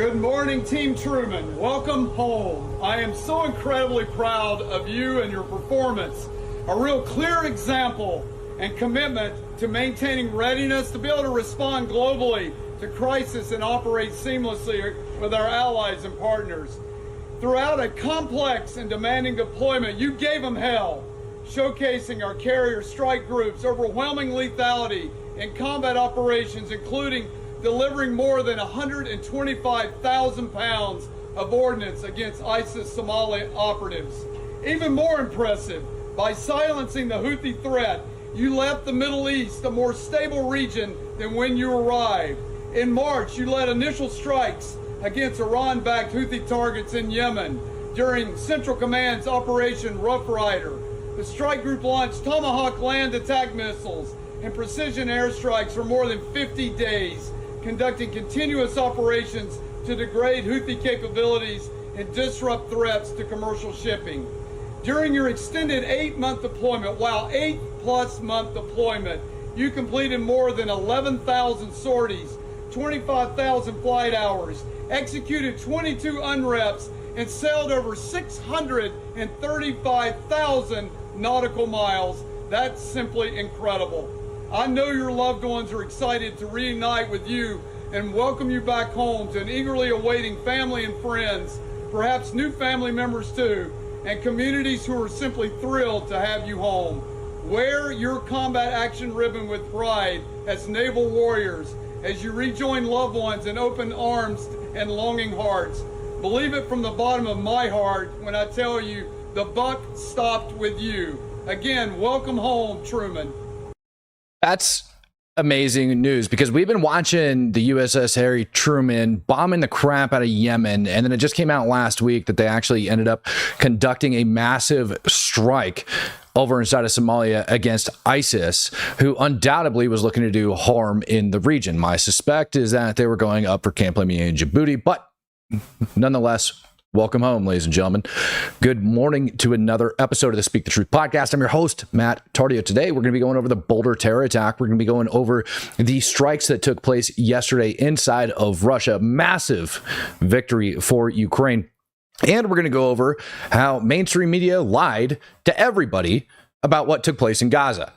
Good morning, Team Truman. Welcome home. I am so incredibly proud of you and your performance. A real clear example and commitment to maintaining readiness to be able to respond globally to crisis and operate seamlessly with our allies and partners. Throughout a complex and demanding deployment, you gave them hell, showcasing our carrier strike group's overwhelming lethality in combat operations, including delivering more than 125,000 pounds of ordnance against ISIS Somali operatives. Even more impressive, by silencing the Houthi threat, you left the Middle East a more stable region than when you arrived. In March, you led initial strikes against Iran-backed Houthi targets in Yemen during Central Command's Operation Rough Rider. The strike group launched Tomahawk land attack missiles and precision airstrikes for more than 50 days, conducting continuous operations to degrade Houthi capabilities and disrupt threats to commercial shipping. During your extended 8-month deployment, 8+ month deployment, you completed more than 11,000 sorties, 25,000 flight hours, executed 22 UNREPs, and sailed over 635,000 nautical miles. That's simply incredible. I know your loved ones are excited to reunite with you and welcome you back home to an eagerly awaiting family and friends, perhaps new family members too, and communities who are simply thrilled to have you home. Wear your combat action ribbon with pride as naval warriors as you rejoin loved ones in open arms and longing hearts. Believe it from the bottom of my heart when I tell you the buck stopped with you. Again, welcome home, Truman. That's amazing news, because we've been watching the USS Harry Truman bombing the crap out of Yemen, and then it just came out last week that they actually ended up conducting a massive strike over inside of Somalia against ISIS, who undoubtedly was looking to do harm in the region. My suspect is that they were going up for Camp Lemuel in Djibouti, but nonetheless, welcome home, ladies and gentlemen. Good morning to another episode of the Speak the Truth podcast. I'm your host, Matt Tardio. Today, we're going to be going over the Boulder terror attack. We're going to be going over the strikes that took place yesterday inside of Russia. Massive victory for Ukraine. And we're going to go over how mainstream media lied to everybody about what took place in Gaza.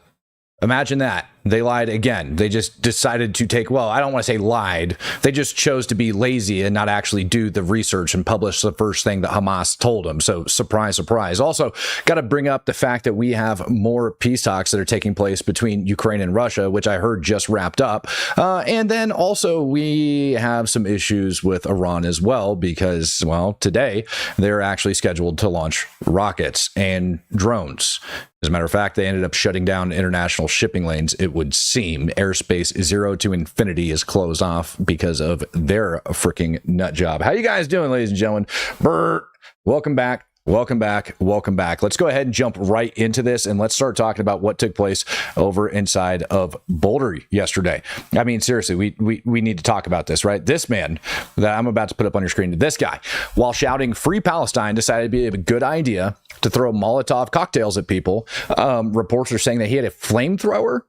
Imagine that. They lied again. They just decided to take, well, I don't want to say lied. They just chose to be lazy and not actually do the research and publish the first thing that Hamas told them. So surprise, surprise. Also, got to bring up the fact that we have more peace talks that are taking place between Ukraine and Russia, which I heard just wrapped up. And then also we have some issues with Iran as well, because, well, today they're actually scheduled to launch rockets and drones. As a matter of fact, they ended up shutting down international shipping lanes. It would seem airspace 0 to infinity is closed off because of their freaking nut job. How you guys doing, ladies and gentlemen? Bert, welcome back. Welcome back. Welcome back. Let's go ahead and jump right into this, and let's start talking about what took place over inside of Boulder yesterday. I mean, seriously, we need to talk about this, right? This man that I'm about to put up on your screen, this guy, while shouting "Free Palestine," decided to be a good idea to throw Molotov cocktails at people. Reports are saying that he had a flamethrower.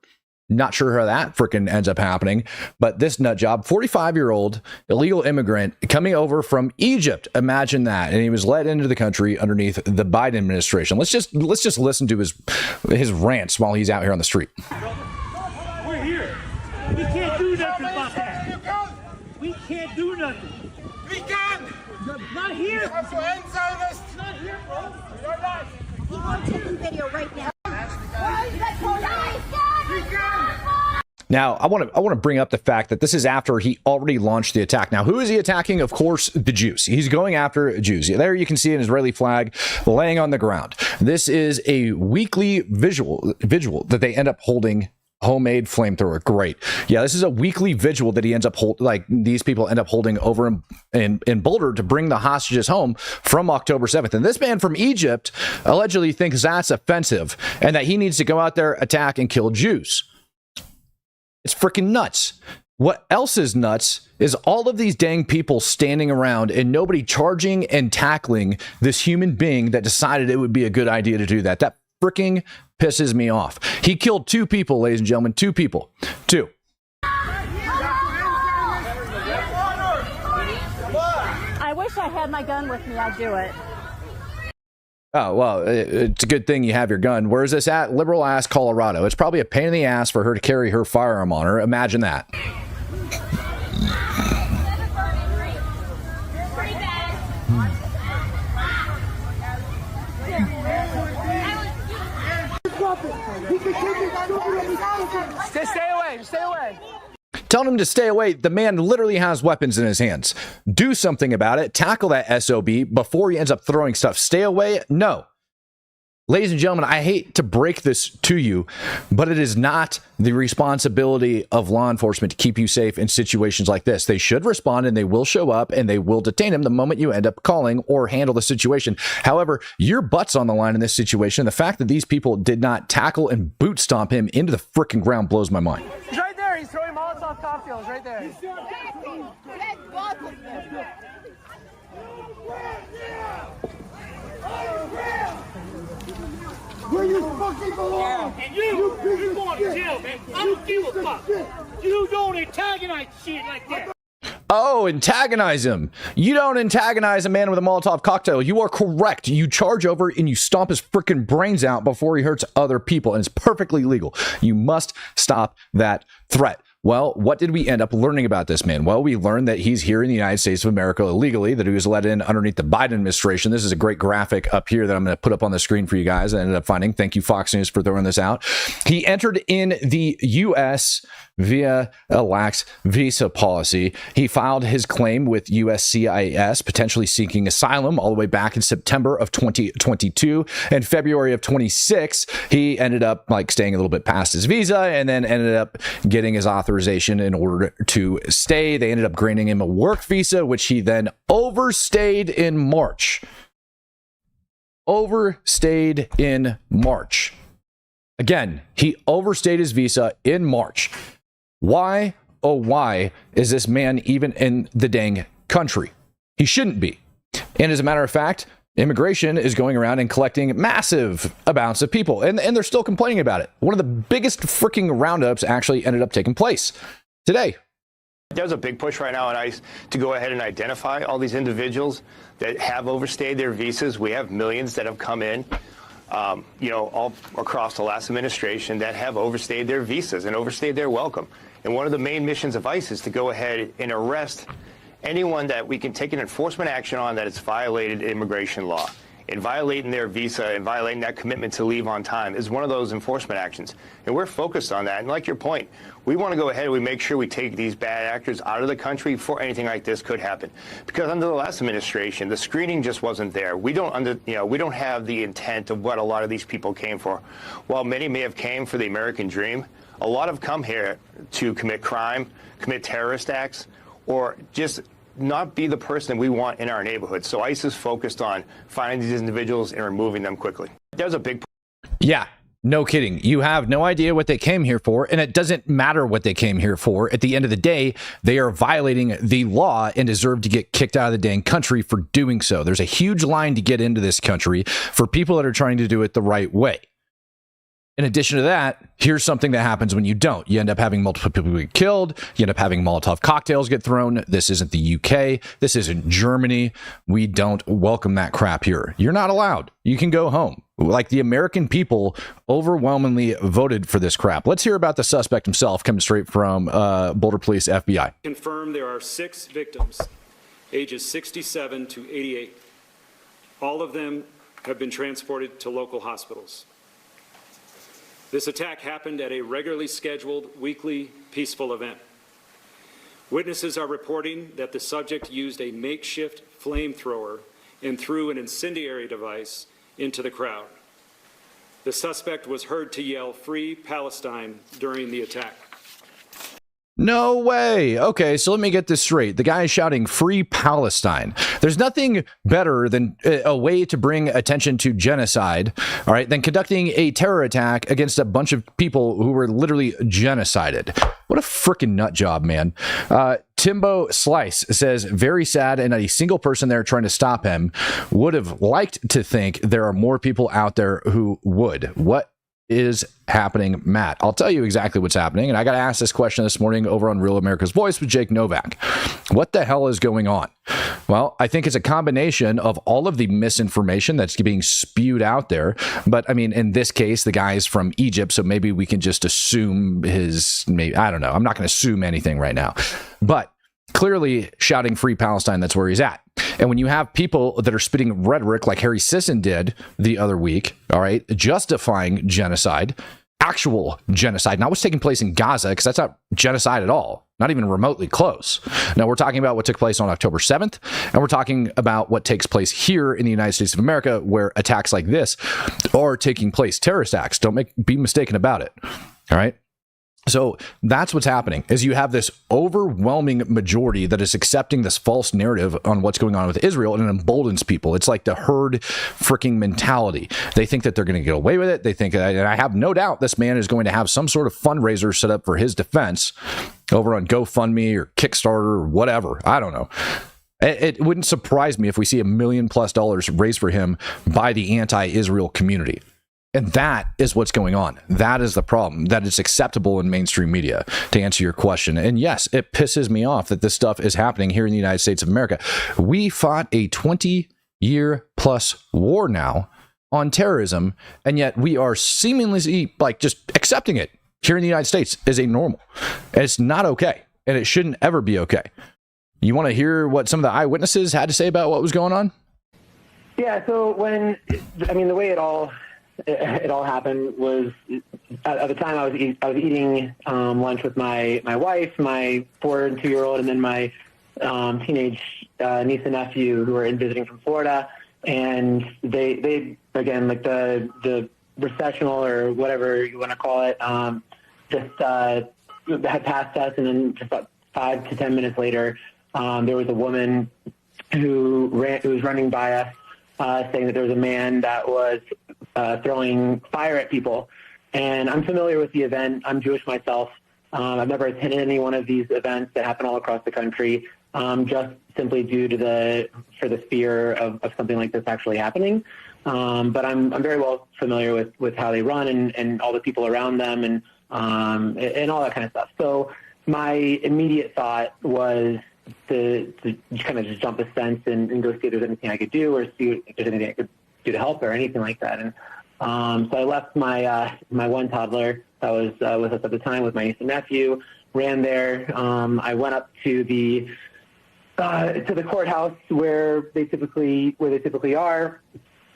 Not sure how that freaking ends up happening, but this nut job, 45-year-old illegal immigrant coming over from Egypt. Imagine that. And he was led into the country underneath the Biden administration. Let's just listen to his rants while he's out here on the street. We're here. We can't do nothing about that. We can't do nothing. We can. Not here. You have to answer this. Not here, bro. You're not. People are taking video right now. Now, I want to bring up the fact that this is after he already launched the attack. Now, who is he attacking? Of course, the Jews. He's going after Jews. There you can see an Israeli flag laying on the ground. This is a weekly visual that they end up holding. Homemade flamethrower. Great. Yeah, this is a weekly vigil that he ends up these people end up holding over in Boulder to bring the hostages home from October 7th. And this man from Egypt allegedly thinks that's offensive and that he needs to go out there, attack, and kill Jews. It's freaking nuts. What else is nuts is all of these dang people standing around and nobody charging and tackling this human being that decided it would be a good idea to do that. That freaking pisses me off. He killed 2 people, ladies and gentlemen. 2 people. 2. wish I had my gun with me. I'd do it. Oh, well, it's a good thing you have your gun. Where is this at? Liberal ass Colorado. It's probably a pain in the ass for her to carry her firearm on her. Imagine that. Stay away. Stay away. Telling him to stay away. The man literally has weapons in his hands. Do something about it. Tackle that SOB before he ends up throwing stuff. Stay away. No. Ladies and gentlemen, I hate to break this to you, but it is not the responsibility of law enforcement to keep you safe in situations like this. They should respond, and they will show up, and they will detain him the moment you end up calling or handle the situation. However, your butt's on the line in this situation. The fact that these people did not tackle and boot stomp him into the freaking ground blows my mind. He's right there. He's throwing Molotov cocktails right there. Where you fucking belong! And you're going to jail, man. I don't give a fuck. You don't antagonize shit like that. Oh, antagonize him. You don't antagonize a man with a Molotov cocktail. You are correct. You charge over and you stomp his freaking brains out before he hurts other people, and it's perfectly legal. You must stop that threat. Well, what did we end up learning about this man? Well, we learned that he's here in the United States of America illegally, that he was let in underneath the Biden administration. This is a great graphic up here that I'm going to put up on the screen for you guys. I ended up finding. Thank you, Fox News, for throwing this out. He entered in the U.S. via a lax visa policy. He filed his claim with USCIS, potentially seeking asylum all the way back in September of 2022. In February of 26, he ended up staying a little bit past his visa and then ended up getting his authorization in order to stay. They ended up granting him a work visa, which he then overstayed in March. Overstayed in March. Again, he overstayed his visa in March. Why, oh why, is this man even in the dang country? He shouldn't be. And as a matter of fact, immigration is going around and collecting massive amounts of people, and they're still complaining about it. One of the biggest freaking roundups actually ended up taking place today. There's a big push right now on ICE to go ahead and identify all these individuals that have overstayed their visas. We have millions that have come in, all across the last administration that have overstayed their visas and overstayed their welcome. And one of the main missions of ICE is to go ahead and arrest anyone that we can take an enforcement action on that has violated immigration law. And violating their visa and violating that commitment to leave on time is one of those enforcement actions. And we're focused on that. And like your point, we want to go ahead and we make sure we take these bad actors out of the country before anything like this could happen. Because under the last administration, the screening just wasn't there. We don't have the intent of what a lot of these people came for. While many may have came for the American dream, a lot have come here to commit crime, commit terrorist acts, or just not be the person we want in our neighborhood. So ICE is focused on finding these individuals and removing them quickly. That was a big. Yeah, no kidding. You have no idea what they came here for, and it doesn't matter what they came here for. At the end of the day, they are violating the law and deserve to get kicked out of the dang country for doing so. There's a huge line to get into this country for people that are trying to do it the right way. In addition to that, here's something that happens when you don't. You end up having multiple people get killed. You end up having Molotov cocktails get thrown. This isn't the UK. This isn't Germany. We don't welcome that crap here. You're not allowed. You can go home. The American people overwhelmingly voted for this crap. Let's hear about the suspect himself, coming straight from Boulder Police FBI. Confirm there are 6 victims, ages 67 to 88. All of them have been transported to local hospitals. This attack happened at a regularly scheduled weekly peaceful event. Witnesses are reporting that the subject used a makeshift flamethrower and threw an incendiary device into the crowd. The suspect was heard to yell "Free Palestine" during the attack. No way. Okay, so let me get this straight. The guy is shouting "Free Palestine." There's nothing better than a way to bring attention to genocide, all right, than conducting a terror attack against a bunch of people who were literally genocided. What a freaking nut job, man. Timbo Slice says, very sad, and not a single person there trying to stop him. Would have liked to think there are more people out there who would. What is happening, Matt? I'll tell you exactly what's happening, and I got to ask this question this morning over on Real America's Voice with Jake Novak. What the hell is going on? Well, I think it's a combination of all of the misinformation that's being spewed out there. But I mean, in this case, the guy is from Egypt, so maybe we can just assume I don't know. I'm not going to assume anything right now. But clearly shouting Free Palestine, that's where he's at. And when you have people that are spitting rhetoric like Harry Sisson did the other week, all right, justifying genocide, actual genocide, not what's taking place in Gaza, because that's not genocide at all, not even remotely close. Now, we're talking about what took place on October 7th, and we're talking about what takes place here in the United States of America, where attacks like this are taking place, terrorist acts. Don't be mistaken about it, all right? So that's what's happening, is you have this overwhelming majority that is accepting this false narrative on what's going on with Israel, and it emboldens people. It's like the herd freaking mentality. They think that they're going to get away with it. They think, and I have no doubt this man is going to have some sort of fundraiser set up for his defense over on GoFundMe or Kickstarter or whatever. I don't know. It wouldn't surprise me if we see $1 million+ raised for him by the anti-Israel community. And that is what's going on. That is the problem, that it's acceptable in mainstream media, to answer your question. And yes, it pisses me off that this stuff is happening here in the United States of America. We fought a 20-year+ war now on terrorism, and yet we are seemingly like just accepting it here in the United States as a normal. And it's not okay, and it shouldn't ever be okay. You want to hear what some of the eyewitnesses had to say about what was going on? Yeah, so the way it all happened was at the time I was eating lunch with my wife, my 4 and 2-year-old, and then my teenage niece and nephew who were visiting from Florida, and they again, like the recessional or whatever you want to call it, just had passed us, and then just about 5 to 10 minutes later, there was a woman who was running by us, saying that there was a man that was throwing fire at people. And I'm familiar with the event. I'm Jewish myself. I've never attended any one of these events that happen all across the country, just simply due to the fear of something like this actually happening. But I'm very well familiar with how they run and all the people around them and all that kind of stuff. So my immediate thought was to kind of just jump the fence and go see if there's anything I could do, or see if there's anything I could do to help or anything like that. And so I left my one toddler that was with us at the time with my niece and nephew, ran there. I went up to the courthouse where they typically are.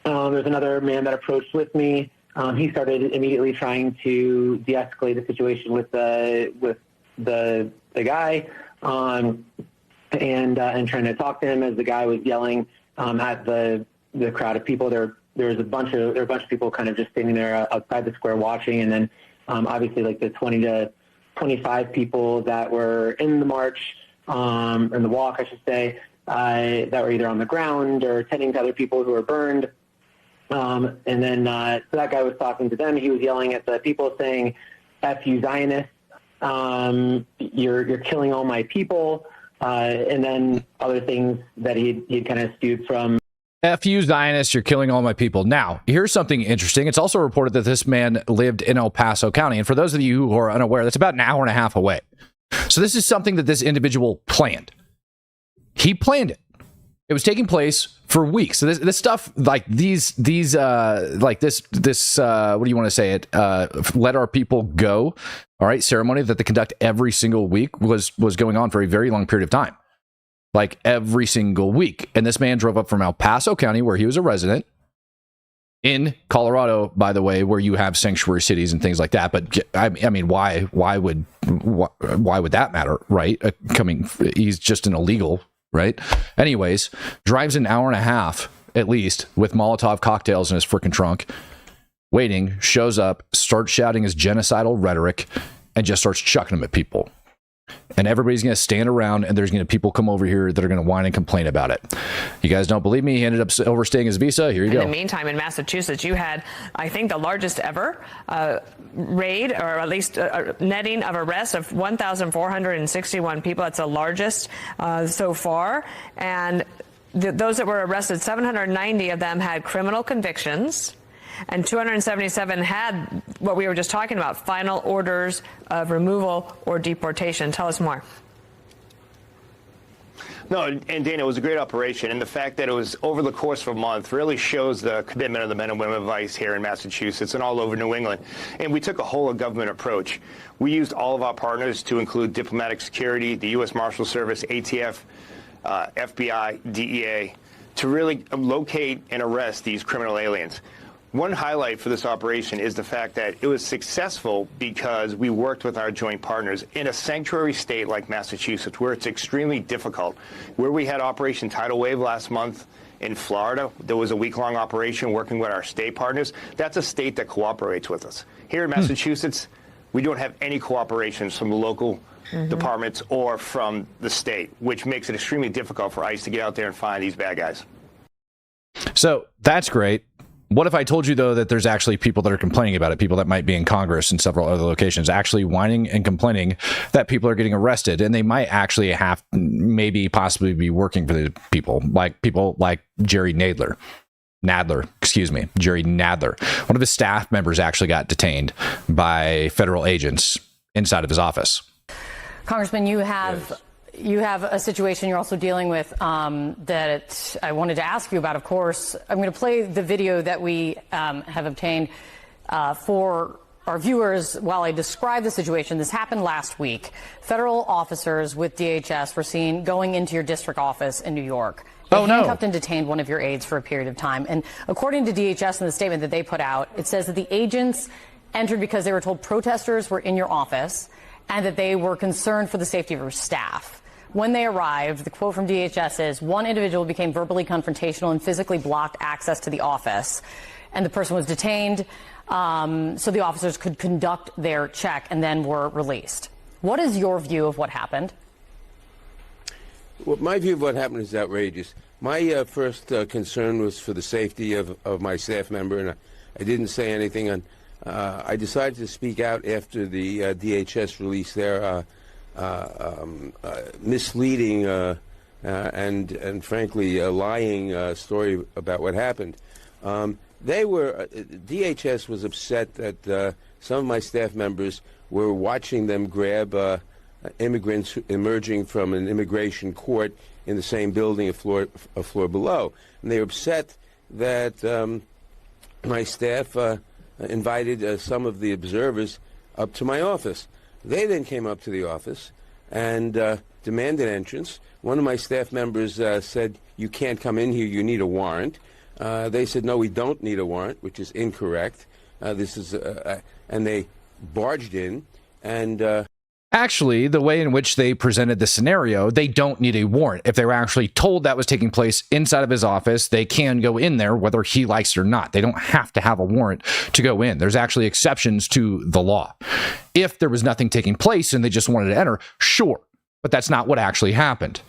There's another man that approached with me. He started immediately trying to de-escalate the situation with the guy, and trying to talk to him as the guy was yelling at the crowd of people. There was a bunch of people kind of just standing there outside the square watching, and then obviously like the 20 to 25 people that were in the march, in the walk, I should say, that were either on the ground or tending to other people who were burned. And then so that guy was talking to them. He was yelling at the people, saying, "F you Zionists, you're killing all my people," and then other things that he'd kind of spewed from. F you Zionists, you're killing all my people. Now, here's something interesting. It's also reported that this man lived in El Paso County. And for those of you who are unaware, that's about an hour and a half away. So this is something that this individual planned. He planned it. It was taking place for weeks. So this stuff, like these like this what do you want to say it? Let our people go. All right, ceremony that they conduct every single week was going on for a very long period of time. Like every single week. And this man drove up from El Paso County, where he was a resident, in Colorado, by the way, where you have sanctuary cities and things like that. But I mean, why would that matter, right? He's just an illegal, right? Anyways, drives an hour and a half at least with Molotov cocktails in his freaking trunk, waiting, shows up, starts shouting his genocidal rhetoric, and just starts chucking them at people. And everybody's going to stand around, and there's going to people come over here that are going to whine and complain about it. You guys don't believe me? He ended up overstaying his visa. Here you go. In the meantime, in Massachusetts, you had, I think, the largest ever raid, or at least netting of arrests of 1,461 people. That's the largest so far. And those that were arrested, 790 of them had criminal convictions, and 277 had what we were just talking about, final orders of removal or deportation. Tell us more. No, and Dana, it was a great operation, and the fact that it was over the course of a month really shows the commitment of the men and women of ICE here in Massachusetts and all over New England. And we took a whole-of-government approach. We used all of our partners to include diplomatic security, the U.S. Marshal Service, ATF, FBI, DEA, to really locate and arrest these criminal aliens. One highlight for this operation is the fact that it was successful because we worked with our joint partners in a sanctuary state like Massachusetts, where it's extremely difficult. Where we had Operation Tidal Wave last month in Florida, there was a week-long operation working with our state partners. That's a state that cooperates with us. Here in Massachusetts, we don't have any cooperations from the local departments or from the state, which makes it extremely difficult for ICE to get out there and find these bad guys. So that's great. What if I told you, though, that there's actually people that are complaining about it, people that might be in Congress and several other locations actually whining and complaining that people are getting arrested, and they might actually have maybe possibly be working for the people like Jerry Nadler. Jerry Nadler. One of his staff members actually got detained by federal agents inside of his office. Congressman, you have a situation you're also dealing with that I wanted to ask you about, of course. I'm going to play the video that we have obtained for our viewers while I describe the situation. This happened last week. Federal officers with DHS were seen going into your district office in New York. They handcuffed and detained one of your aides for a period of time. And according to DHS in the statement that they put out, it says that the agents entered because they were told protesters were in your office and that they were concerned for the safety of your staff. When they arrived, the quote from DHS is, one individual became verbally confrontational and physically blocked access to the office, and the person was detained so the officers could conduct their check and then were released. What is your view of what happened? Well, my view of what happened is outrageous. My first concern was for the safety of my staff member, and I didn't say anything. I decided to speak out after the DHS released their misleading and frankly lying story about what happened. DHS was upset that some of my staff members were watching them grab immigrants emerging from an immigration court in the same building a floor below. And they were upset that my staff invited some of the observers up to my office. They then came up to the office and demanded entrance. One of my staff members said, "You can't come in here, you need a warrant." They said, "No, we don't need a warrant," which is incorrect. And they barged in and... Actually, the way in which they presented the scenario, they don't need a warrant. If they were actually told that was taking place inside of his office, they can go in there whether he likes it or not. They don't have to have a warrant to go in. There's actually exceptions to the law. If there was nothing taking place and they just wanted to enter, sure. But that's not what actually happened.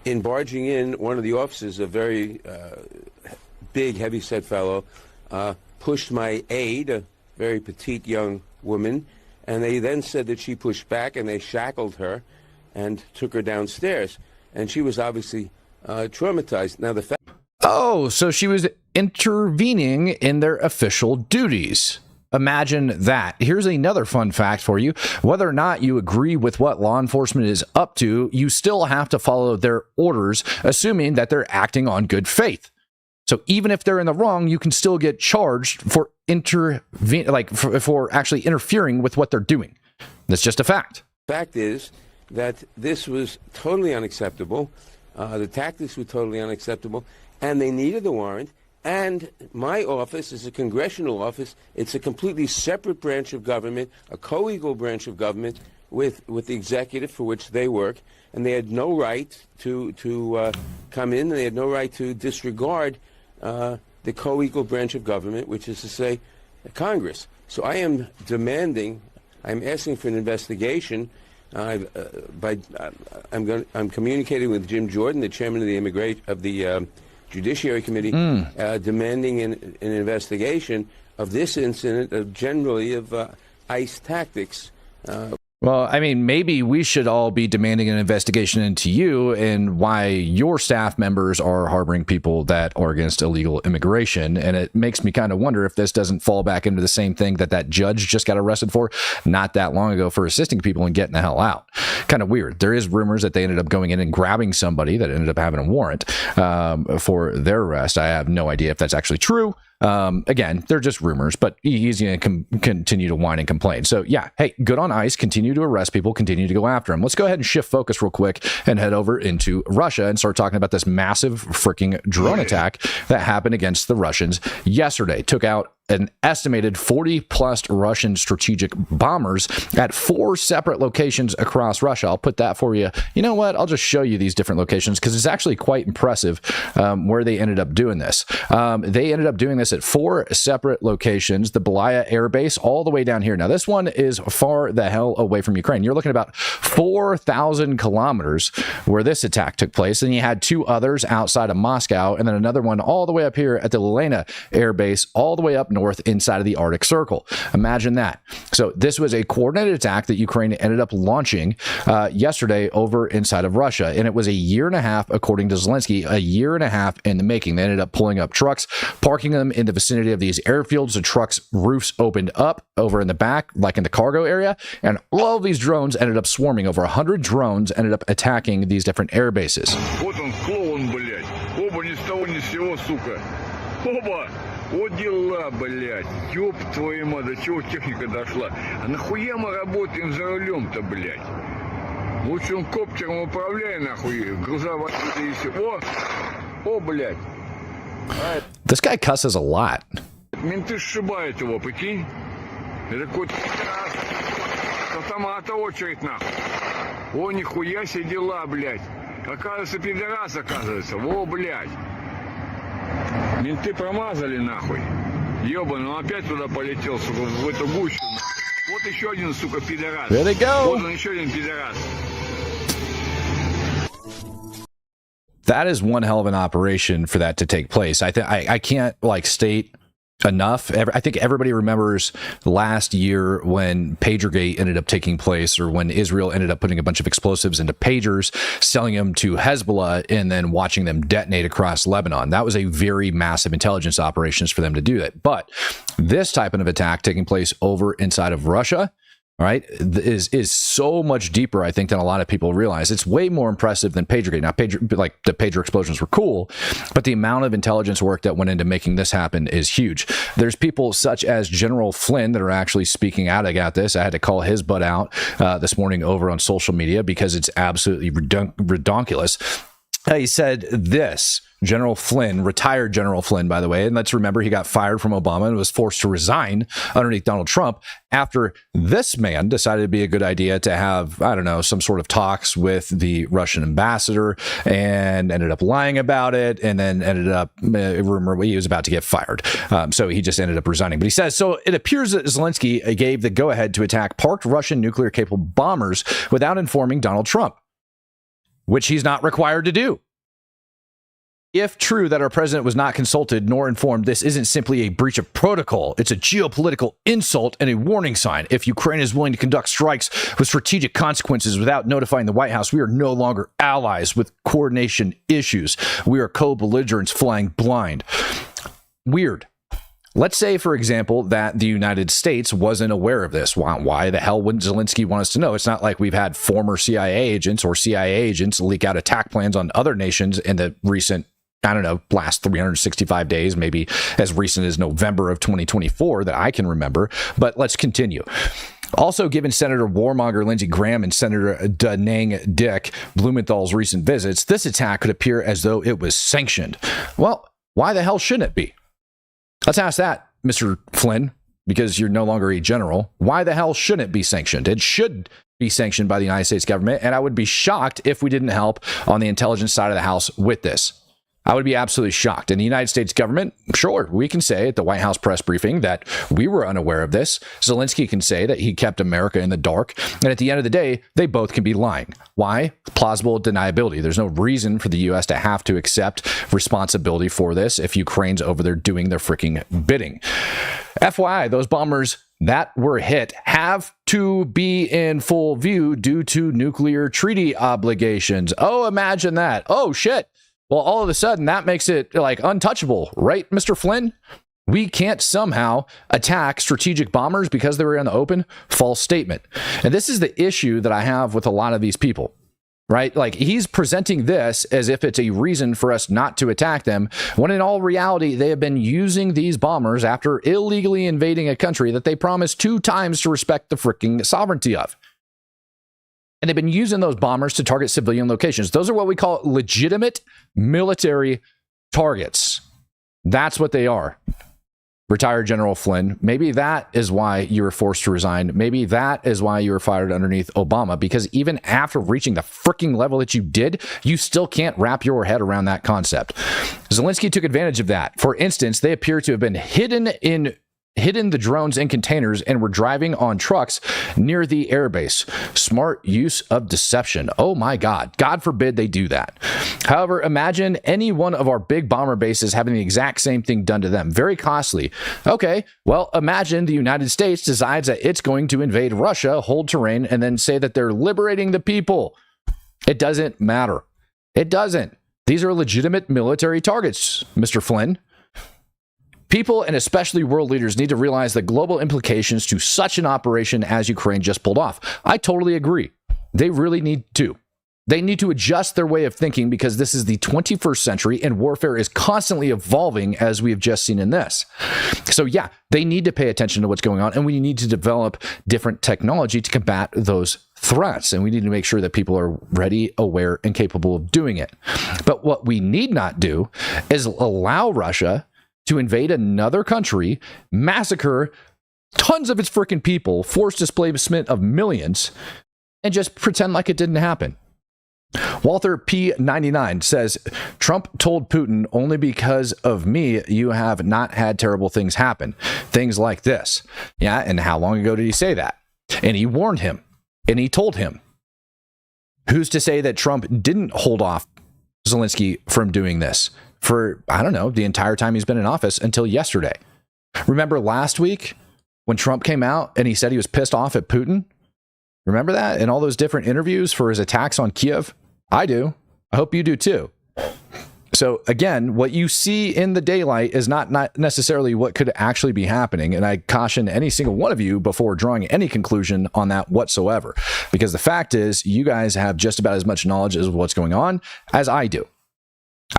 In barging in, one of the officers, a very big, heavy-set fellow, pushed my aide, a very petite young woman, and they then said that she pushed back, and they shackled her and took her downstairs. And she was obviously traumatized. Now, so she was intervening in their official duties. Imagine that. Here's another fun fact for you. Whether or not you agree with what law enforcement is up to, you still have to follow their orders, assuming that they're acting on good faith. So even if they're in the wrong, you can still get charged for for actually interfering with what they're doing. That's just a fact. Fact is that this was totally unacceptable. The tactics were totally unacceptable, and they needed the warrant. And my office is a congressional office. It's a completely separate branch of government, a co-equal branch of government with the executive for which they work, and they had no right to come in, and they had no right to disregard the co-equal branch of government, which is to say, Congress. So I am asking for an investigation. I'm communicating with Jim Jordan, the chairman of the Judiciary Committee, demanding an investigation of this incident, generally of ICE tactics. Well, I mean, maybe we should all be demanding an investigation into you and why your staff members are harboring people that are against illegal immigration. And it makes me kind of wonder if this doesn't fall back into the same thing that judge just got arrested for not that long ago for assisting people and getting the hell out. Kind of weird. There is rumors that they ended up going in and grabbing somebody that ended up having a warrant for their arrest. I have no idea if that's actually true. Again, they're just rumors, but he's going to continue to whine and complain. So yeah, hey, good on ICE. Continue to arrest people, continue to go after them. Let's go ahead and shift focus real quick and head over into Russia and start talking about this massive freaking drone attack that happened against the Russians yesterday. Took out an estimated 40 plus Russian strategic bombers at 4 separate locations across Russia. I'll put that for you. You know what? I'll just show you these different locations because it's actually quite impressive where they ended up doing this. They ended up doing this at 4 separate locations. The Belaya Air Base all the way down here. Now, this one is far the hell away from Ukraine. You're looking at about 4,000 kilometers where this attack took place. And you had 2 others outside of Moscow and then another one all the way up here at the Lena Air Base, all the way up north inside of the Arctic Circle. Imagine that. So this was a coordinated attack that Ukraine ended up launching yesterday over inside of Russia. And it was a year and a half, according to Zelensky, a year and a half in the making. They ended up pulling up trucks, parking them in the vicinity of these airfields. The trucks' roofs opened up over in the back, like in the cargo area. And all of these drones ended up swarming. Over 100 drones ended up attacking these different air bases. Вот дела, блядь. Ёб твою мать, до чего техника дошла? А нахуя мы работаем за рулем-то, блядь? Лучше он коптером управляй, нахуй. Грузовая и все. О, блядь. This guy cusses a lot. Менты сшибают его, прикинь? Это какой-то с автомата очередь, нахуй. О, нихуя себе дела, блядь. Оказывается, пидорас, оказывается. Во, блядь. Менты промазали, нахуй. Ёбаный, он опять туда полетел, сука, в эту гущу, нахуй. Вот еще один, сука, пидорас. There they go. Вот он, еще один пидорас. That is one hell of an operation for that to take place. I can't state enough. I think everybody remembers last year when Pagergate ended up taking place, or when Israel ended up putting a bunch of explosives into pagers, selling them to Hezbollah, and then watching them detonate across Lebanon. That was a very massive intelligence operations for them to do that. But this type of attack taking place over inside of Russia, all right, is so much deeper, I think, than a lot of people realize. It's way more impressive than Pagergate. Now, the pager explosions were cool, but the amount of intelligence work that went into making this happen is huge. There's people such as General Flynn that are actually speaking out about this. I had to call his butt out this morning over on social media because it's absolutely redonkulous. He said this. General Flynn, retired General Flynn, by the way, and let's remember he got fired from Obama and was forced to resign underneath Donald Trump after this man decided it'd be a good idea to have, I don't know, some sort of talks with the Russian ambassador, and ended up lying about it, and then ended up, rumor he was about to get fired. So he just ended up resigning. But he says, so it appears that Zelensky gave the go-ahead to attack parked Russian nuclear-capable bombers without informing Donald Trump, which he's not required to do. If true that our president was not consulted nor informed, this isn't simply a breach of protocol. It's a geopolitical insult and a warning sign. If Ukraine is willing to conduct strikes with strategic consequences without notifying the White House, we are no longer allies with coordination issues. We are co-belligerents flying blind. Weird. Let's say, for example, that the United States wasn't aware of this. Why the hell wouldn't Zelensky want us to know? It's not like we've had former CIA agents or CIA agents leak out attack plans on other nations in the recent, I don't know, last 365 days, maybe as recent as November of 2024 that I can remember. But let's continue. Also, given Senator Warmonger Lindsey Graham and Senator Danang Dick Blumenthal's recent visits, this attack could appear as though it was sanctioned. Well, why the hell shouldn't it be? Let's ask that, Mr. Flynn, because you're no longer a general. Why the hell shouldn't it be sanctioned? It should be sanctioned by the United States government, and I would be shocked if we didn't help on the intelligence side of the house with this. I would be absolutely shocked. And the United States government, sure, we can say at the White House press briefing that we were unaware of this. Zelensky can say that he kept America in the dark. And at the end of the day, they both can be lying. Why? Plausible deniability. There's no reason for the U.S. to have to accept responsibility for this if Ukraine's over there doing their freaking bidding. FYI, those bombers that were hit have to be in full view due to nuclear treaty obligations. Oh, imagine that. Oh, shit. Well, all of a sudden, that makes it like untouchable, right, Mr. Flynn? We can't somehow attack strategic bombers because they were in the open. False statement. And this is the issue that I have with a lot of these people, right? Like, he's presenting this as if it's a reason for us not to attack them, when in all reality, they have been using these bombers after illegally invading a country that they promised 2 times to respect the freaking sovereignty of. And they've been using those bombers to target civilian locations. Those are what we call legitimate military targets. That's what they are. Retired General Flynn, maybe that is why you were forced to resign. Maybe that is why you were fired underneath Obama, because even after reaching the freaking level that you did, you still can't wrap your head around that concept. Zelensky took advantage of that. For instance, they appear to have been hidden the drones in containers and were driving on trucks near the airbase. Smart use of deception. Oh my God. God forbid they do that. However, imagine any one of our big bomber bases having the exact same thing done to them. Very costly. Okay, well, imagine the United States decides that it's going to invade Russia, hold terrain, and then say that they're liberating the people. It doesn't matter. It doesn't. These are legitimate military targets, Mr. Flynn. People, and especially world leaders, need to realize the global implications to such an operation as Ukraine just pulled off. I totally agree. They really need to. They need to adjust their way of thinking, because this is the 21st century and warfare is constantly evolving, as we have just seen in this. So yeah, they need to pay attention to what's going on, and we need to develop different technology to combat those threats. And we need to make sure that people are ready, aware, and capable of doing it. But what we need not do is allow Russia to invade another country, massacre tons of its freaking people, force displacement of millions, and just pretend like it didn't happen. Walther P99 says, Trump told Putin, only because of me, you have not had terrible things happen. Things like this. Yeah, and how long ago did he say that? And he warned him, and he told him. Who's to say that Trump didn't hold off Zelensky from doing this for, I don't know, the entire time he's been in office until yesterday? Remember last week when Trump came out and he said he was pissed off at Putin? Remember that? In all those different interviews for his attacks on Kiev? I do. I hope you do too. So again, what you see in the daylight is not necessarily what could actually be happening. And I caution any single one of you before drawing any conclusion on that whatsoever. Because the fact is, you guys have just about as much knowledge as what's going on as I do.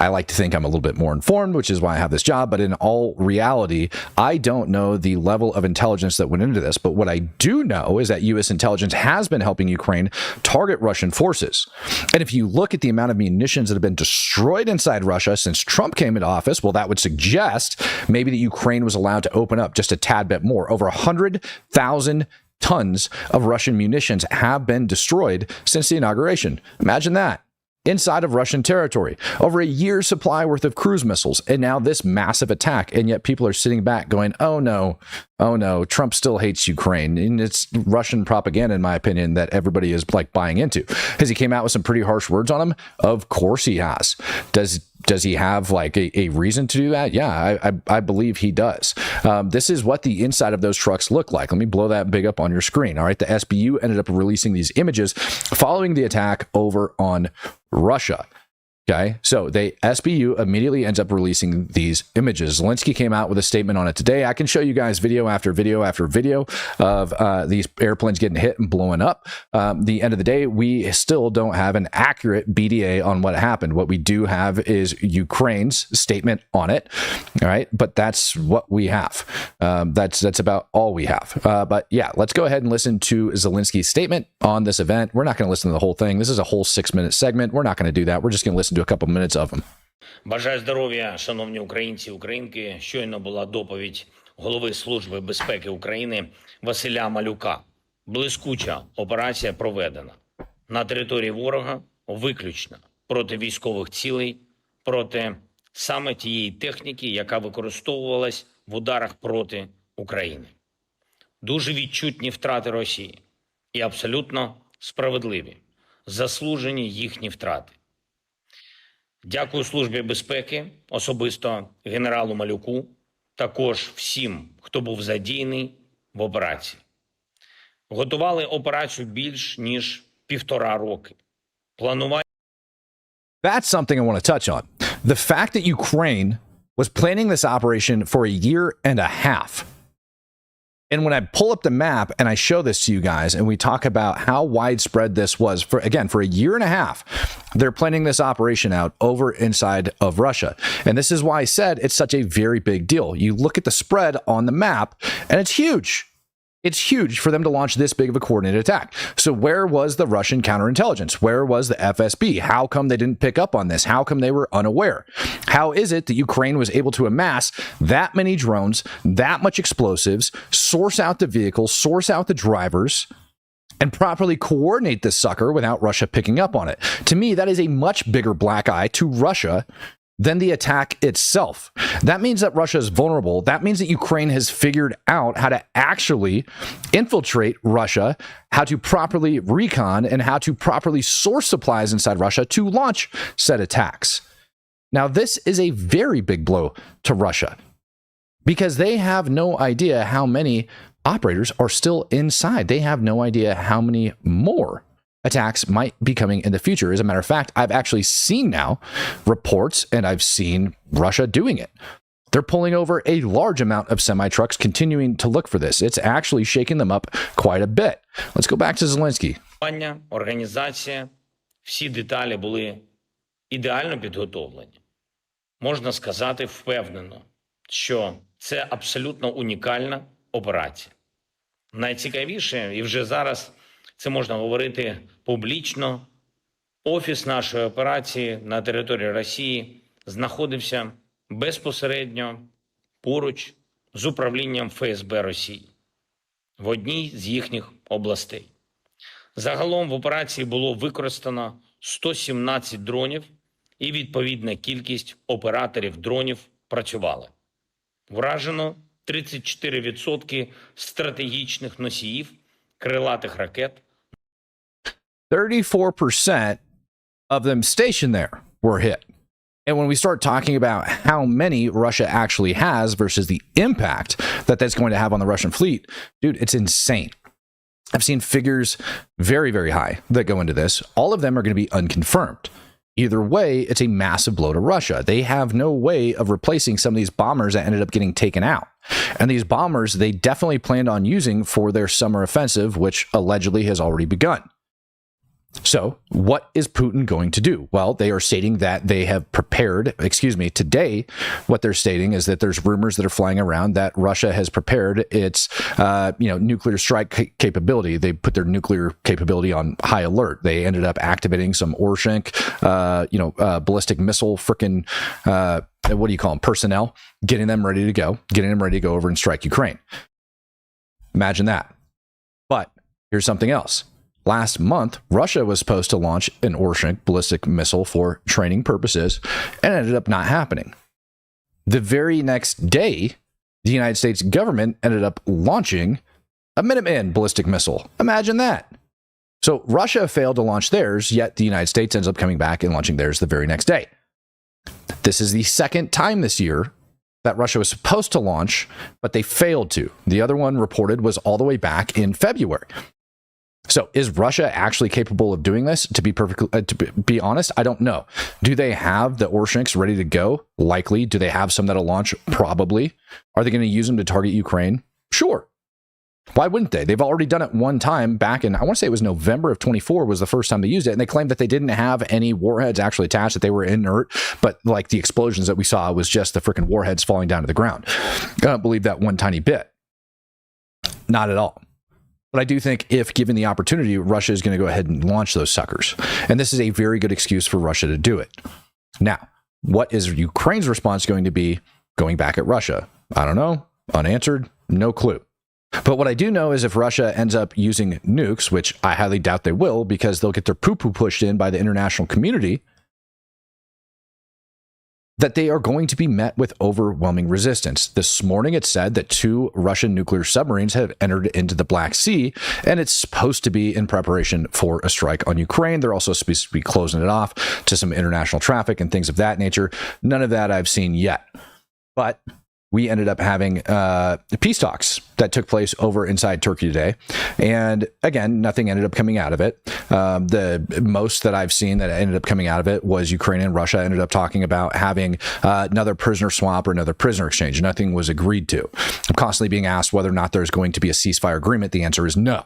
I like to think I'm a little bit more informed, which is why I have this job. But in all reality, I don't know the level of intelligence that went into this. But what I do know is that U.S. intelligence has been helping Ukraine target Russian forces. And if you look at the amount of munitions that have been destroyed inside Russia since Trump came into office, well, that would suggest maybe that Ukraine was allowed to open up just a tad bit more. Over 100,000 tons of Russian munitions have been destroyed since the inauguration. Imagine that. Inside of Russian territory, over a year's supply worth of cruise missiles, and now this massive attack. And yet people are sitting back going, oh no, Trump still hates Ukraine. And it's Russian propaganda, in my opinion, that everybody is like buying into. Has he came out with some pretty harsh words on him? Of course he has. Does he have like a reason to do that? Yeah, I believe he does. This is what the inside of those trucks look like. Let me blow that big up on your screen. All right, the SBU ended up releasing these images following the attack over on Russia. Okay, so SBU immediately ends up releasing these images. Zelensky came out with a statement on it today. I can show you guys video after video after video of these airplanes getting hit and blowing up. The end of the day, we still don't have an accurate BDA on what happened. What we do have is Ukraine's statement on it. All right, but that's what we have. That's about all we have. But yeah, let's go ahead and listen to Zelensky's statement on this event. We're not going to listen to the whole thing. This is a whole 6-minute segment. We're not going to do that. We're just going to listen to a couple minutes of them. Бажаю здоров'я, шановні українці, українки. Щойно була доповідь голови Служби безпеки України Василя Малюка. Блискуча операція проведена. На території ворога виключно проти військових цілей, проти саме тієї техніки, яка використовувалась в ударах проти України. Дуже відчутні втрати Росії і абсолютно справедливі, заслужені їхні втрати. Дякую Службі безпеки, особисто генералу Малюку, також всім, хто був задіяний в операції. Готували операцію більш ніж 1,5 роки. Планування. That's something I want to touch on. The fact that Ukraine was planning this operation for a year and a half. And when I pull up the map and I show this to you guys and we talk about how widespread this was for a year and a half, they're planning this operation out over inside of Russia. And this is why I said it's such a very big deal. You look at the spread on the map and it's huge. It's huge for them to launch this big of a coordinated attack. So where was the Russian counterintelligence? Where was the FSB? How come they didn't pick up on this? How come they were unaware? How is it that Ukraine was able to amass that many drones, that much explosives, source out the vehicles, source out the drivers, and properly coordinate this sucker without Russia picking up on it? To me, that is a much bigger black eye to Russia than the attack itself. That means that Russia is vulnerable. That means that Ukraine has figured out how to actually infiltrate Russia, how to properly recon, and how to properly source supplies inside Russia to launch said attacks. Now, this is a very big blow to Russia because they have no idea how many operators are still inside. They have no idea how many more attacks might be coming in the future. As a matter of fact, I've actually seen now reports and I've seen Russia doing it. They're pulling over a large amount of semi-trucks continuing to look for this. It's actually shaking them up quite a bit. Let's go back to Zelensky. Організація, всі деталі були ідеально підготовлені. Можна сказати впевнено, що це абсолютно унікальна операція. Найцікавіше, і вже зараз це можна говорити публічно, офіс нашої операції на території Росії знаходився безпосередньо поруч з управлінням ФСБ Росії в одній з їхніх областей. Загалом в операції було використано 117 дронів і відповідна кількість операторів дронів працювали. Вражено 34% стратегічних носіїв крилатих ракет. 34% of them stationed there were hit. And when we start talking about how many Russia actually has versus the impact that that's going to have on the Russian fleet, dude, it's insane. I've seen figures very, very high that go into this. All of them are going to be unconfirmed. Either way, it's a massive blow to Russia. They have no way of replacing some of these bombers that ended up getting taken out. And these bombers, they definitely planned on using for their summer offensive, which allegedly has already begun. So what is Putin going to do? Well, they are stating that they have prepared, today, what they're stating is that there's rumors that are flying around that Russia has prepared its, nuclear strike capability. They put their nuclear capability on high alert. They ended up activating some Orshink, ballistic missile personnel, getting them ready to go over and strike Ukraine. Imagine that. But here's something else. Last month, Russia was supposed to launch an Orshink ballistic missile for training purposes and ended up not happening. The very next day, the United States government ended up launching a Minuteman ballistic missile. Imagine that. So Russia failed to launch theirs, yet the United States ends up coming back and launching theirs the very next day. This is the second time this year that Russia was supposed to launch, but they failed to. The other one reported was all the way back in February. So is Russia actually capable of doing this? To be honest, I don't know. Do they have the Orshinks ready to go? Likely. Do they have some that'll launch? Probably. Are they going to use them to target Ukraine? Sure. Why wouldn't they? They've already done it one time back in, I want to say it was November of 24 was the first time they used it. And they claimed that they didn't have any warheads actually attached, that they were inert. But like the explosions that we saw was just the freaking warheads falling down to the ground. I don't believe that one tiny bit. Not at all. But I do think if given the opportunity, Russia is going to go ahead and launch those suckers. And this is a very good excuse for Russia to do it. Now, what is Ukraine's response going to be going back at Russia? I don't know. Unanswered. No clue. But what I do know is if Russia ends up using nukes, which I highly doubt they will because they'll get their poo-poo pushed in by the international community, that they are going to be met with overwhelming resistance. This morning it said that 2 Russian nuclear submarines have entered into the Black Sea, and it's supposed to be in preparation for a strike on Ukraine. They're also supposed to be closing it off to some international traffic and things of that nature. None of that I've seen yet. But we ended up having peace talks that took place over inside Turkey today. And again, nothing ended up coming out of it. The most that I've seen that ended up coming out of it was Ukraine and Russia ended up talking about having another prisoner swap or another prisoner exchange. Nothing was agreed to. I'm constantly being asked whether or not there's going to be a ceasefire agreement. The answer is no.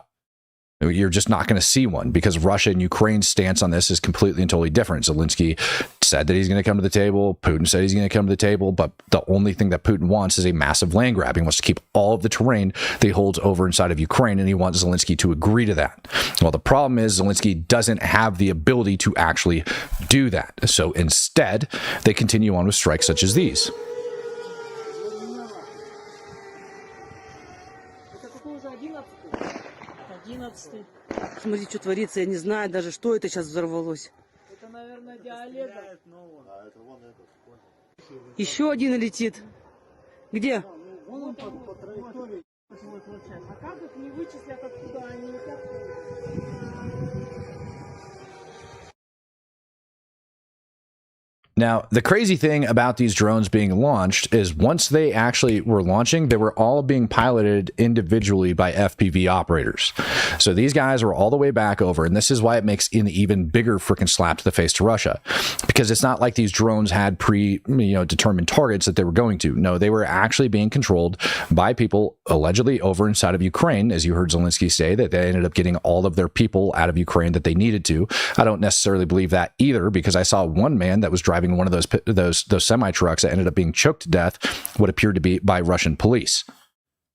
You're just not going to see one because Russia and Ukraine's stance on this is completely and totally different. Zelensky said that he's going to come to the table. Putin said he's going to come to the table. But the only thing that Putin wants is a massive land grab. He wants to keep all of the terrain that he holds over inside of Ukraine, and he wants Zelensky to agree to that. Well, the problem is Zelensky doesn't have the ability to actually do that. So instead, they continue on with strikes such as these. Смотри, что творится, я не знаю даже, что это сейчас взорвалось. Это, наверное, диалект. Еще один летит. Где? Вон он по траектории. А как их не вычислят, откуда они летят? Now, the crazy thing about these drones being launched is once they actually were launching, they were all being piloted individually by FPV operators. So these guys were all the way back over, and this is why it makes an even bigger freaking slap to the face to Russia, because it's not like these drones had determined targets that they were going to. No, they were actually being controlled by people allegedly over inside of Ukraine, as you heard Zelensky say, that they ended up getting all of their people out of Ukraine that they needed to. I don't necessarily believe that either, because I saw one man that was driving one of those semi trucks that ended up being choked to death, what appeared to be by Russian police.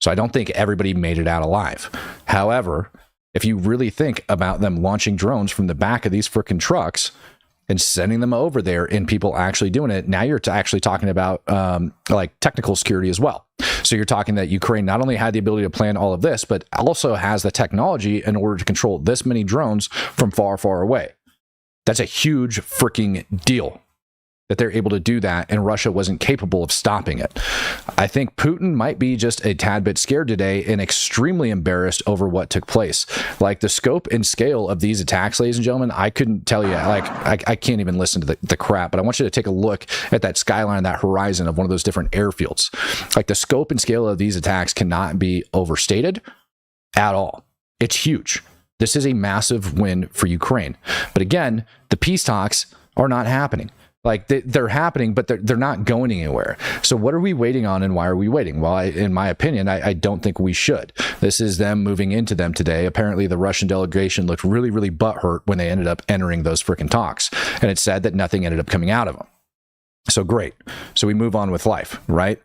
So I don't think everybody made it out alive. However, if you really think about them launching drones from the back of these freaking trucks and sending them over there and people actually doing it, now you're actually talking about like technical security as well. So you're talking that Ukraine not only had the ability to plan all of this, but also has the technology in order to control this many drones from far, far away. That's a huge freaking deal that they're able to do that, and Russia wasn't capable of stopping it. I think Putin might be just a tad bit scared today and extremely embarrassed over what took place. Like the scope and scale of these attacks, ladies and gentlemen, I couldn't tell you. Like I can't even listen to the crap, but I want you to take a look at that skyline, that horizon of one of those different airfields. Like the scope and scale of these attacks cannot be overstated at all. It's huge. This is a massive win for Ukraine. But again, the peace talks are not happening. Like they're happening, but they're not going anywhere. So what are we waiting on, and why are we waiting? Well, in my opinion, I don't think we should. This is them moving into them today. Apparently, the Russian delegation looked really, really butthurt when they ended up entering those freaking talks. And it said that nothing ended up coming out of them. So great. So we move on with life, right?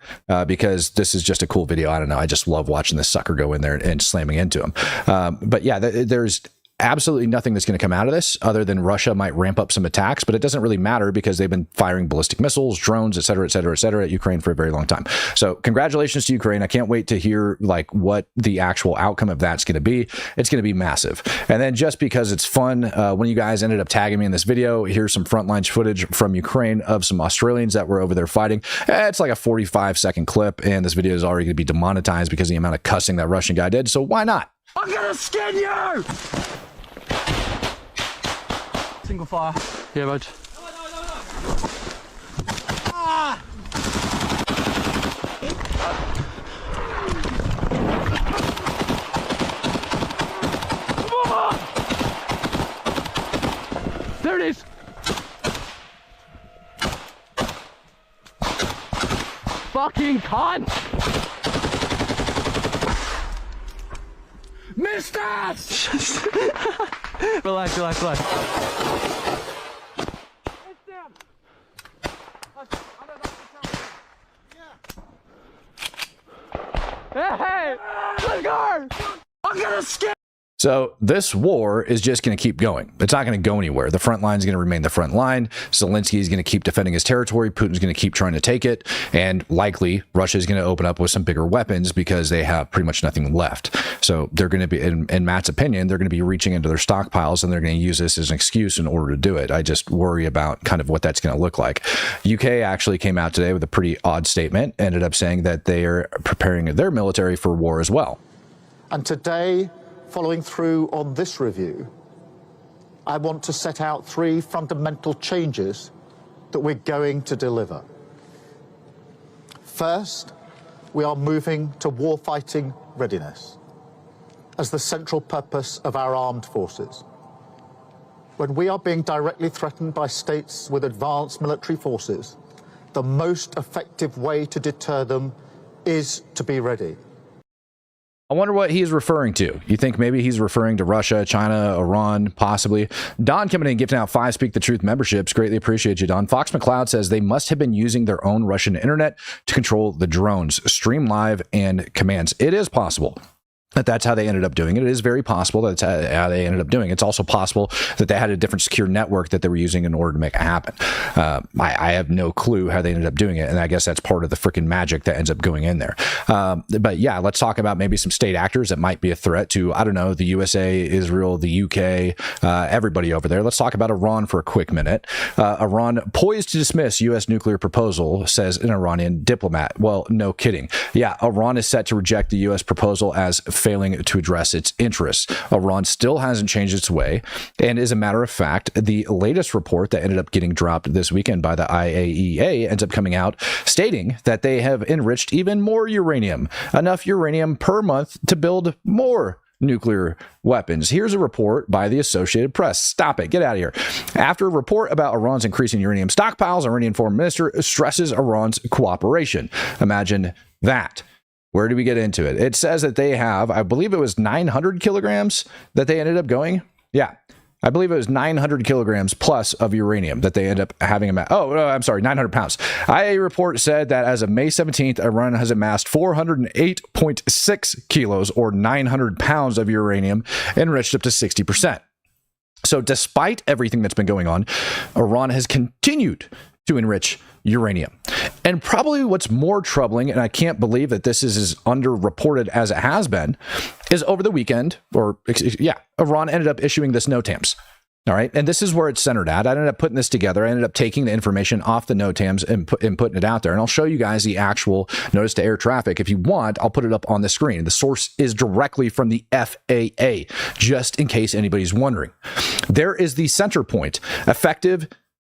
Because this is just a cool video. I don't know. I just love watching this sucker go in there and slamming into him. But yeah, there's absolutely nothing that's going to come out of this other than Russia might ramp up some attacks, but it doesn't really matter because they've been firing ballistic missiles, drones, et cetera, et cetera, et cetera at Ukraine for a very long time. So congratulations to Ukraine. I can't wait to hear like what the actual outcome of that's going to be. It's going to be massive. And then just because it's fun, when you guys ended up tagging me in this video, here's some frontline footage from Ukraine of some Australians that were over there fighting. It's like a 45-second clip, and this video is already going to be demonetized because of the amount of cussing that Russian guy did. So why not? I'm gonna skin you! Single fire. Yeah, bud. Ah! There it is! Fucking cunt! Missed us! Relax, relax, relax. Hey! Let's go! I'm gonna skip! So this war is just going to keep going. It's not going to go anywhere. The front line is going to remain the front line. Zelensky is going to keep defending his territory. Putin's going to keep trying to take it. And likely Russia is going to open up with some bigger weapons because they have pretty much nothing left. So they're going to be, in Matt's opinion, they're going to be reaching into their stockpiles, and they're going to use this as an excuse in order to do it. I just worry about kind of what that's going to look like. UK actually came out today with a pretty odd statement, ended up saying that they are preparing their military for war as well. And today, following through on this review, I want to set out 3 fundamental changes that we're going to deliver. First, we are moving to warfighting readiness as the central purpose of our armed forces. When we are being directly threatened by states with advanced military forces, the most effective way to deter them is to be ready. I wonder what he's referring to. You think maybe he's referring to Russia, China, Iran, possibly? Don coming in and gifting out 5 Speak the Truth memberships. Greatly appreciate you, Don. Fox McCloud says they must have been using their own Russian internet to control the drones, stream live, and commands. It is possible that's how they ended up doing it. It is very possible that's how they ended up doing it. It's also possible that they had a different secure network that they were using in order to make it happen. I have no clue how they ended up doing it, and I guess that's part of the freaking magic that ends up going in there. But yeah, let's talk about maybe some state actors that might be a threat to, I don't know, the USA, Israel, the UK, everybody over there. Let's talk about Iran for a quick minute. Iran poised to dismiss U.S. nuclear proposal, says an Iranian diplomat. Well, no kidding. Yeah, Iran is set to reject the U.S. proposal as failing to address its interests. Iran still hasn't changed its way, and as a matter of fact, the latest report that ended up getting dropped this weekend by the IAEA ends up coming out stating that they have enriched even more uranium, enough uranium per month to build more nuclear weapons. Here's a report by the Associated Press. Stop it. Get out of here. After a report about Iran's increasing uranium stockpiles, Iranian foreign minister stresses Iran's cooperation. Imagine that. Where do we get into it? It says that they have, I believe it was 900 kilograms that they ended up going. Yeah. I believe it was 900 kilograms plus of uranium that they end up having. 900 pounds. IA report said that as of May 17th, Iran has amassed 408.6 kilos or 900 pounds of uranium enriched up to 60%. So despite everything that's been going on, Iran has continued to enrich uranium. And probably what's more troubling, and I can't believe that this is as underreported as it has been, is over the weekend, Iran ended up issuing this NOTAMs. All right. And this is where it's centered at. I ended up putting this together. I ended up taking the information off the NOTAMs and putting it out there. And I'll show you guys the actual notice to air traffic. If you want, I'll put it up on the screen. The source is directly from the FAA, just in case anybody's wondering. There is the center point, effective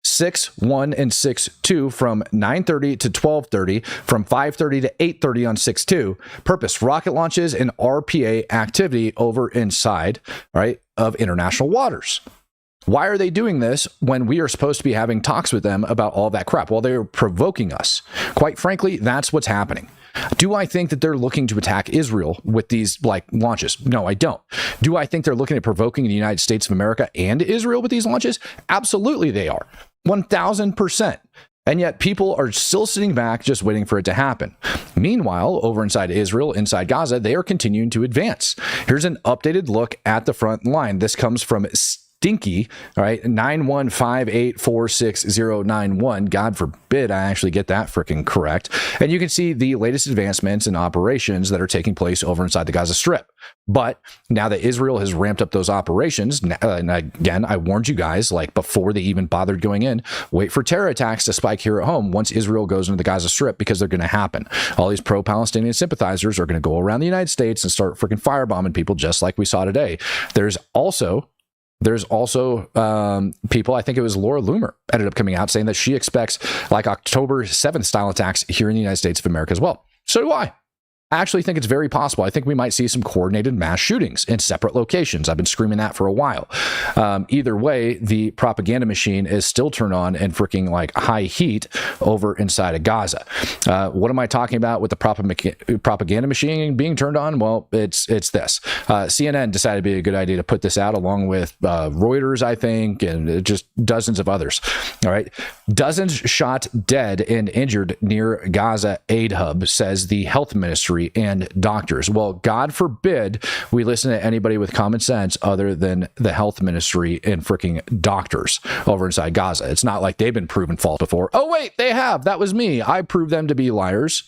6/1 and 6/2 from 9:30 to 12:30, from 5:30 to 8:30 on 6/2. Purpose: rocket launches and RPA activity over inside, right, of international waters. Why are they doing this when we are supposed to be having talks with them about all that crap? Well, they're provoking us. Quite frankly, that's what's happening. Do I think that they're looking to attack Israel with these launches? No, I don't. Do I think they're looking at provoking the United States of America and Israel with these launches? Absolutely they are. 1,000%. And yet people are still sitting back just waiting for it to happen. Meanwhile, over inside Israel, inside Gaza, they are continuing to advance. Here's an updated look at the front line. This comes from Stinky, all right, 915846091. God forbid I actually get that freaking correct. And you can see the latest advancements and operations that are taking place over inside the Gaza Strip. But now that Israel has ramped up those operations, and again, I warned you guys, before they even bothered going in, wait for terror attacks to spike here at home once Israel goes into the Gaza Strip, because they're going to happen. All these pro-Palestinian sympathizers are going to go around the United States and start freaking firebombing people just like we saw today. There's also people, I think it was Laura Loomer, ended up coming out saying that she expects October 7th style attacks here in the United States of America as well. So do I. I actually think it's very possible. I think we might see some coordinated mass shootings in separate locations. I've been screaming that for a while. Either way, the propaganda machine is still turned on and freaking high heat over inside of Gaza. What am I talking about with the propaganda machine being turned on? Well, it's this. CNN decided it'd be a good idea to put this out along with Reuters, I think, and just dozens of others. All right. Dozens shot dead and injured near Gaza aid hub, says the health ministry and doctors. Well, God forbid we listen to anybody with common sense other than the health ministry and freaking doctors over inside Gaza. It's not like they've been proven false before. Oh, wait, they have. That was me. I proved them to be liars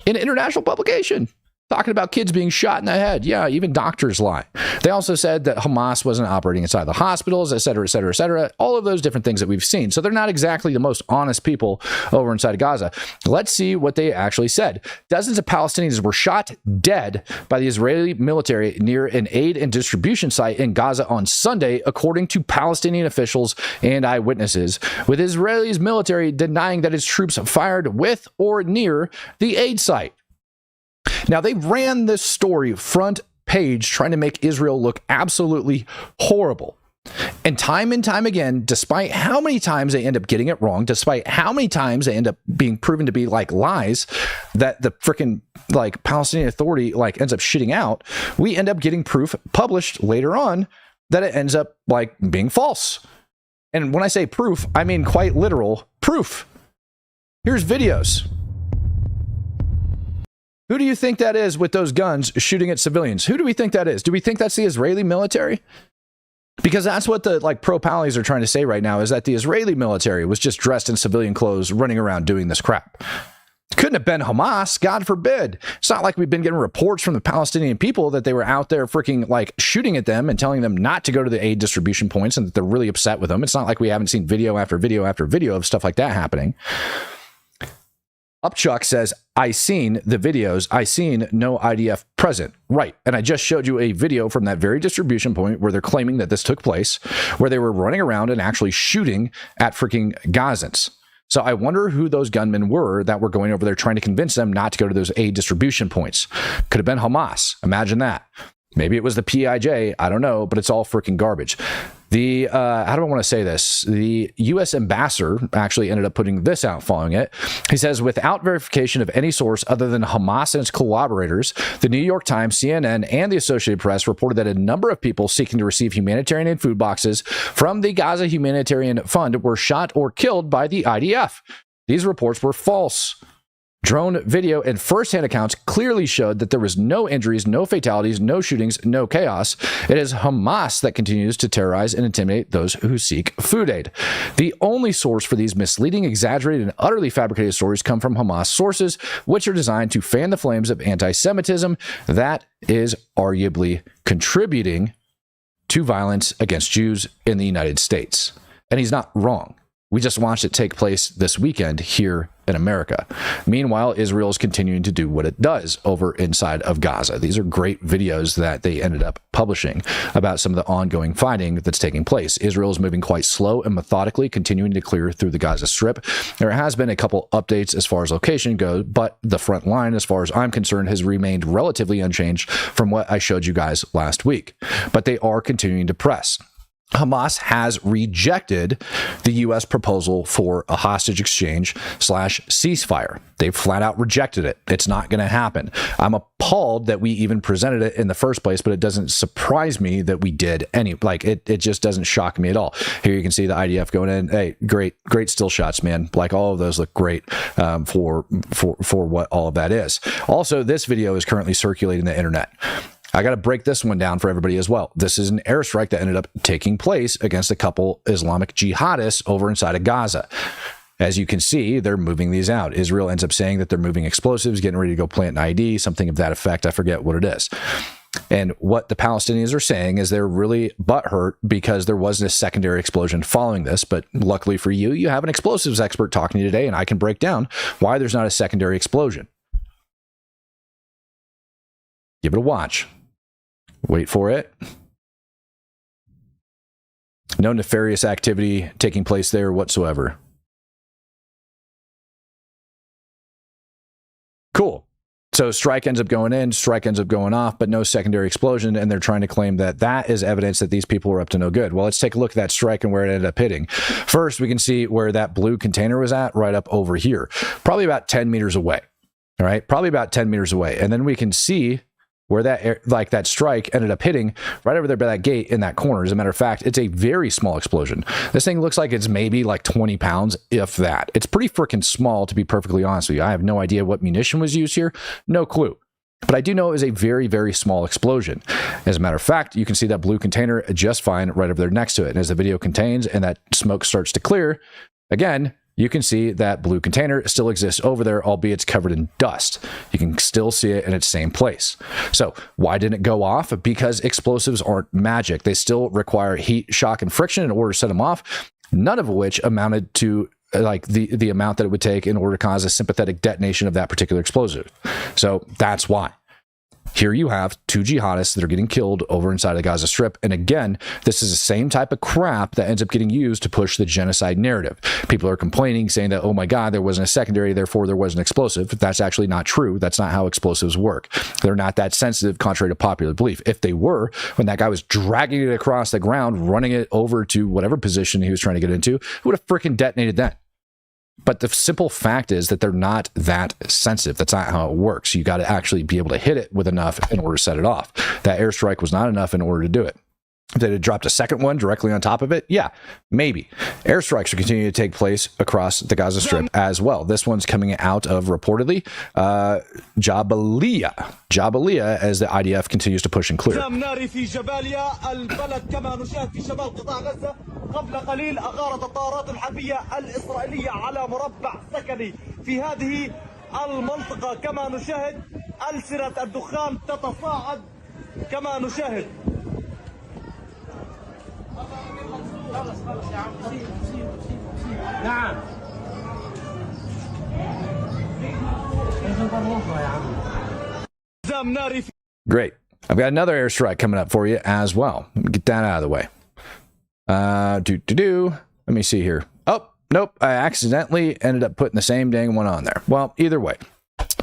in an international publication. Talking about kids being shot in the head. Yeah, even doctors lie. They also said that Hamas wasn't operating inside the hospitals, et cetera, et cetera, et cetera. All of those different things that we've seen. So they're not exactly the most honest people over inside of Gaza. Let's see what they actually said. Dozens of Palestinians were shot dead by the Israeli military near an aid and distribution site in Gaza on Sunday, according to Palestinian officials and eyewitnesses, with Israel's military denying that its troops fired with or near the aid site. Now, they ran this story front page trying to make Israel look absolutely horrible. And time again, despite how many times they end up getting it wrong, despite how many times they end up being proven to be like lies that the freaking like Palestinian Authority like ends up shitting out, we end up getting proof published later on that it ends up like being false. And when I say proof, I mean quite literal proof. Here's videos. Who do you think that is with those guns shooting at civilians? Who do we think that is? Do we think that's the Israeli military? Because that's what the like pro-Pallies are trying to say right now, is that the Israeli military was just dressed in civilian clothes running around doing this crap. Couldn't have been Hamas, God forbid. It's not like we've been getting reports from the Palestinian people that they were out there freaking like shooting at them and telling them not to go to the aid distribution points and that they're really upset with them. It's not like we haven't seen video after video after video of stuff like that happening. Upchuck says, I seen the videos. I seen no IDF present. Right. And I just showed you a video from that very distribution point where they're claiming that this took place, where they were running around and actually shooting at freaking Gazans. So I wonder who those gunmen were that were going over there trying to convince them not to go to those aid distribution points. Could have been Hamas. Imagine that. Maybe it was the PIJ. I don't know, but it's all freaking garbage. The, how do I want to say this? The U.S. ambassador actually ended up putting this out following it. He says, without verification of any source other than Hamas and its collaborators, the New York Times, CNN, and the Associated Press reported that a number of people seeking to receive humanitarian and food boxes from the Gaza Humanitarian Fund were shot or killed by the IDF. These reports were false. Drone video and first-hand accounts clearly showed that there was no injuries, no fatalities, no shootings, no chaos. It is Hamas that continues to terrorize and intimidate those who seek food aid. The only source for these misleading, exaggerated, and utterly fabricated stories come from Hamas sources, which are designed to fan the flames of anti-Semitism that is arguably contributing to violence against Jews in the United States. And he's not wrong. We just watched it take place this weekend here in America. Meanwhile, Israel is continuing to do what it does over inside of Gaza. These are great videos that they ended up publishing about some of the ongoing fighting that's taking place. Israel is moving quite slow and methodically, continuing to clear through the Gaza Strip. There has been a couple updates as far as location goes, but the front line, as far as I'm concerned, has remained relatively unchanged from what I showed you guys last week. But they are continuing to press. Hamas has rejected the U.S. proposal for a hostage exchange / ceasefire. They've flat out rejected it. It's not going to happen. I'm appalled that we even presented it in the first place, but it doesn't surprise me that we did it just doesn't shock me at all. Here you can see the IDF going in. Hey, great still shots, man. Like all of those look great for what all of that is. Also, this video is currently circulating the internet. I got to break this one down for everybody as well. This is an airstrike that ended up taking place against a couple Islamic jihadists over inside of Gaza. As you can see, they're moving these out. Israel ends up saying that they're moving explosives, getting ready to go plant an ID, something of that effect. I forget what it is. And what the Palestinians are saying is they're really butthurt because there wasn't a secondary explosion following this. But luckily for you, you have an explosives expert talking to you today, and I can break down why there's not a secondary explosion. Give it a watch. Wait for it. No nefarious activity taking place there whatsoever. Cool. So strike ends up going in, strike ends up going off, but no secondary explosion, and they're trying to claim that that is evidence that these people were up to no good. Well, let's take a look at that strike and where it ended up hitting. First, we can see where that blue container was at, right up over here, probably about 10 meters away. All right, probably about 10 meters away. And then we can see where that strike ended up hitting right over there by that gate in that corner. As a matter of fact, it's a very small explosion. This thing looks like it's maybe like 20 pounds, if that. It's pretty freaking small, to be perfectly honest with you. I have no idea what munition was used here. No clue. But I do know it was a very, very small explosion. As a matter of fact, you can see that blue container just fine right over there next to it. And as the video contains and that smoke starts to clear, again, you can see that blue container still exists over there, albeit it's covered in dust. You can still see it in its same place. So why didn't it go off? Because explosives aren't magic. They still require heat, shock, and friction in order to set them off, none of which amounted to like the amount that it would take in order to cause a sympathetic detonation of that particular explosive. So that's why. Here you have two jihadists that are getting killed over inside the Gaza Strip. And again, this is the same type of crap that ends up getting used to push the genocide narrative. People are complaining, saying that, oh my God, there wasn't a secondary, therefore there was an explosive. That's actually not true. That's not how explosives work. They're not that sensitive, contrary to popular belief. If they were, when that guy was dragging it across the ground, running it over to whatever position he was trying to get into, it would have freaking detonated then. But the simple fact is that they're not that sensitive. That's not how it works. You got to actually be able to hit it with enough in order to set it off. That airstrike was not enough in order to do it. If they had dropped a second one directly on top of it, yeah, maybe. Airstrikes are continuing to take place across the Gaza Strip as well. This one's coming out of, reportedly, Jabalia, as the IDF continues to push and clear. قبل قليل أغارت الطائرات الحربية الإسرائيلية على مربع سكني في هذه المنطقة كما نشاهد ألسنة الدخان تتصاعد كما نشاهد. نعم. Great. I've got another airstrike coming up for you as well. Let me get that out of the way. Let me see here. Oh, nope. I accidentally ended up putting the same dang one on there. Well, either way.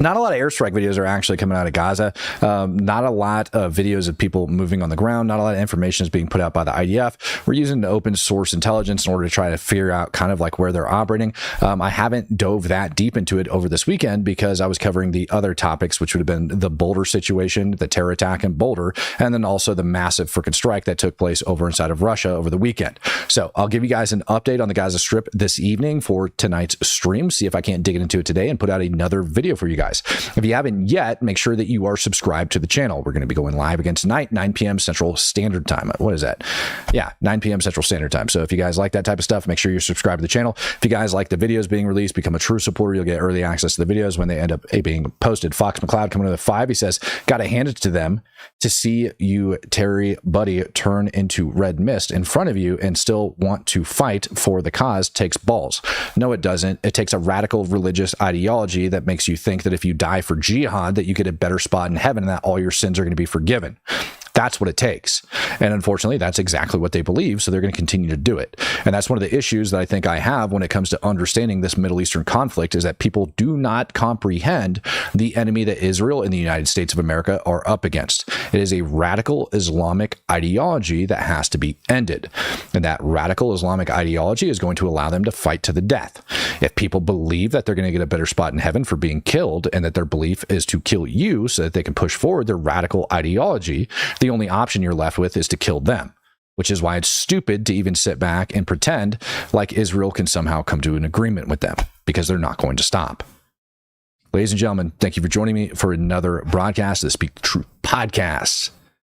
Not a lot of airstrike videos are actually coming out of Gaza. Not a lot of videos of people moving on the ground. Not a lot of information is being put out by the IDF. We're using the open source intelligence in order to try to figure out kind of like where they're operating. I haven't dove that deep into it over this weekend because I was covering the other topics, which would have been the Boulder situation, the terror attack in Boulder, and then also the massive freaking strike that took place over inside of Russia over the weekend. So I'll give you guys an update on the Gaza Strip this evening for tonight's stream. See if I can't dig into it today and put out another video for you guys. If you haven't yet, make sure that you are subscribed to the channel. We're going to be going live again tonight, 9 p.m. Central Standard Time. What is that? Yeah, 9 p.m. Central Standard Time. So if you guys like that type of stuff, make sure you're subscribed to the channel. If you guys like the videos being released, become a true supporter. You'll get early access to the videos when they end up being posted. Fox McCloud coming to the 5. He says, got to hand it to them to see you, Terry Buddy, turn into red mist in front of you and still want to fight for the cause takes balls. No, it doesn't. It takes a radical religious ideology that makes you think that if you die for jihad, that you get a better spot in heaven and that all your sins are going to be forgiven. That's what it takes. And unfortunately, that's exactly what they believe. So they're going to continue to do it. And that's one of the issues that I think I have when it comes to understanding this Middle Eastern conflict is that people do not comprehend the enemy that Israel and the United States of America are up against. It is a radical Islamic ideology that has to be ended. And that radical Islamic ideology is going to allow them to fight to the death. If people believe that they're going to get a better spot in heaven for being killed and that their belief is to kill you so that they can push forward their radical ideology, the only option you're left with is to kill them, which is why it's stupid to even sit back and pretend like Israel can somehow come to an agreement with them, because they're not going to stop. Ladies and gentlemen, thank you for joining me for another broadcast of the Speak the Truth podcast.